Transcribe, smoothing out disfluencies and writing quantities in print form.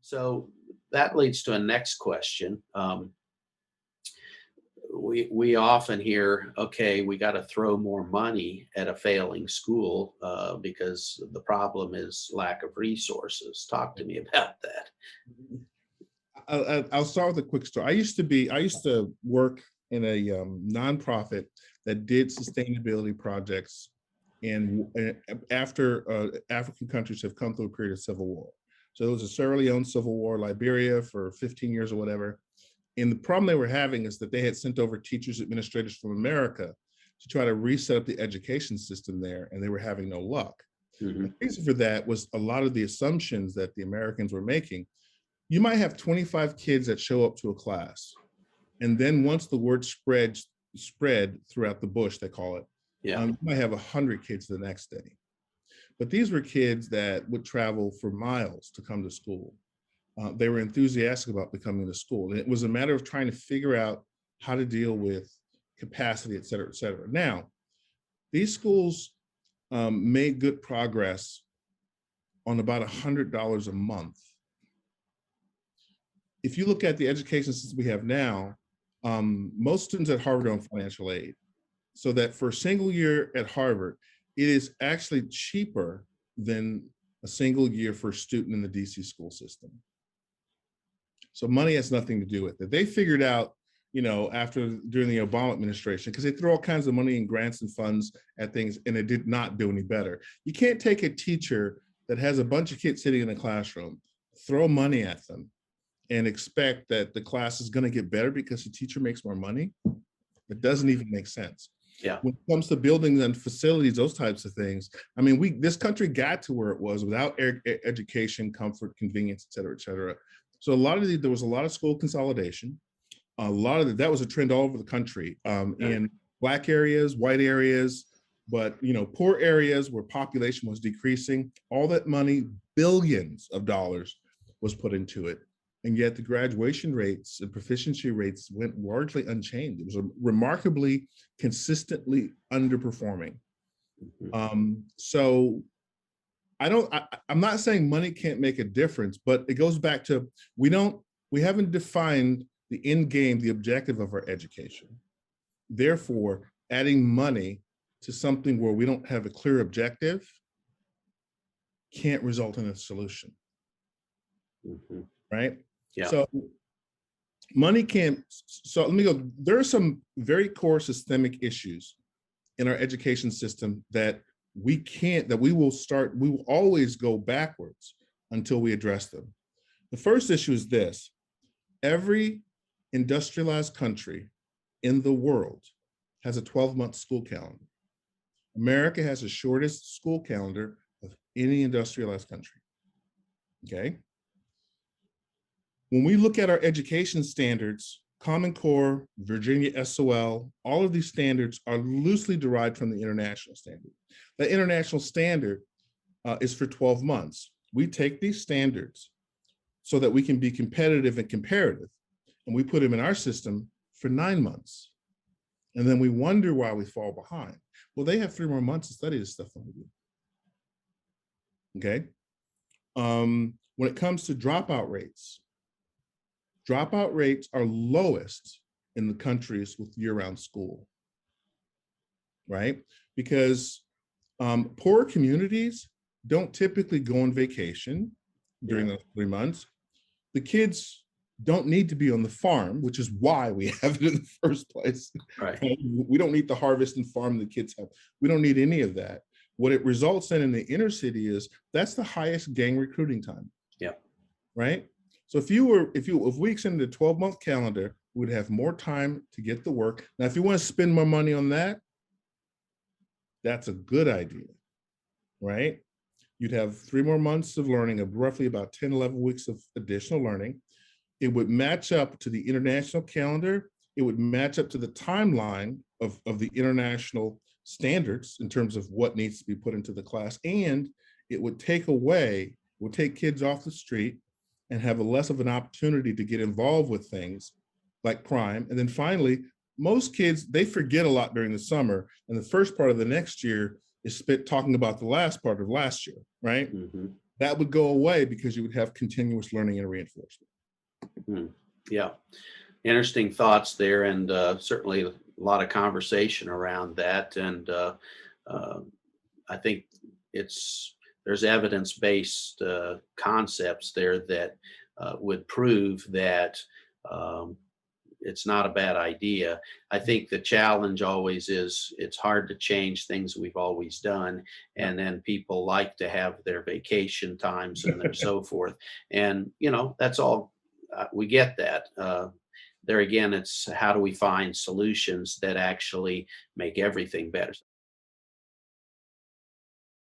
So that leads to a next question. We often hear, okay, we got to throw more money at a failing school because the problem is lack of resources. Talk to me about that. I'll start with a quick story. I used to work in a nonprofit that did sustainability projects after African countries have come through a period of civil war. So it was a Sierra Leone civil war, Liberia for 15 years or whatever. And the problem they were having is that they had sent over teachers, administrators from America to try to reset up the education system there, and they were having no luck. Mm-hmm. The reason for that was a lot of the assumptions that the Americans were making. You might have 25 kids that show up to a class, and then once the word spread throughout the bush, they call it, Yeah. you might have 100 kids the next day. But these were kids that would travel for miles to come to school. They were enthusiastic about becoming to school. And it was a matter of trying to figure out how to deal with capacity, et cetera, et cetera. Now, these schools made good progress on about $100 a month. If you look at the education system we have now, most students at Harvard are on financial aid. So that for a single year at Harvard, it is actually cheaper than a single year for a student in the DC school system. So money has nothing to do with it. They figured out, during the Obama administration, because they threw all kinds of money and grants and funds at things, and it did not do any better. You can't take a teacher that has a bunch of kids sitting in a classroom, throw money at them, and expect that the class is going to get better because the teacher makes more money. It doesn't even make sense. Yeah. When it comes to buildings and facilities, those types of things, I mean, this country got to where it was without education, comfort, convenience, et cetera, et cetera. So there was a lot of school consolidation. That was a trend all over the country, in Black areas, white areas, but poor areas where population was decreasing. All that money, billions of dollars, was put into it. And yet the graduation rates and proficiency rates went largely unchanged. It was remarkably consistently underperforming. So I'm not saying money can't make a difference, but it goes back to, we haven't defined the end game, the objective of our education. Therefore, adding money to something where we don't have a clear objective can't result in a solution. Mm-hmm. Right? Yeah. So money can't, so let me go, there are some very core systemic issues in our education system that we will always go backwards until we address them. The first issue is this: every industrialized country in the world has a 12-month school calendar. America has the shortest school calendar of any industrialized country, okay? When we look at our education standards, Common Core, Virginia SOL, all of these standards are loosely derived from the international standard. The international standard is for 12 months. We take these standards so that we can be competitive and comparative, and we put them in our system for 9 months. And then we wonder why we fall behind. Well, they have 3 more months to study this stuff than we do. Okay? When it comes to dropout rates are lowest in the countries with year-round school, right? Because poor communities don't typically go on vacation during those 3 months. The kids don't need to be on the farm, which is why we have it in the first place. Right. We don't need to harvest and farm the kids have. We don't need any of that. What it results in the inner city is that's the highest gang recruiting time. Yeah. Right? So if we extended a 12-month calendar, we'd have more time to get the work. Now, if you want to spend more money on that, that's a good idea, right? You'd have 3 more months of learning, of roughly about 10, 11 weeks of additional learning. It would match up to the international calendar. It would match up to the timeline of the international standards in terms of what needs to be put into the class. And it would take kids off the street and have less of an opportunity to get involved with things like crime. And then finally, most kids, they forget a lot during the summer, and the first part of the next year is spent talking about the last part of last year, right? Mm-hmm. that would go away because you would have continuous learning and reinforcement. Hmm. Yeah. Interesting thoughts there, and certainly a lot of conversation around that. And uh, I think there's evidence-based concepts there that would prove that um, it's not a bad idea. I think the challenge always is it's hard to change things we've always done, Yeah. and then people like to have their vacation times and their so forth. And that's all. We get that. There again, it's how do we find solutions that actually make everything better.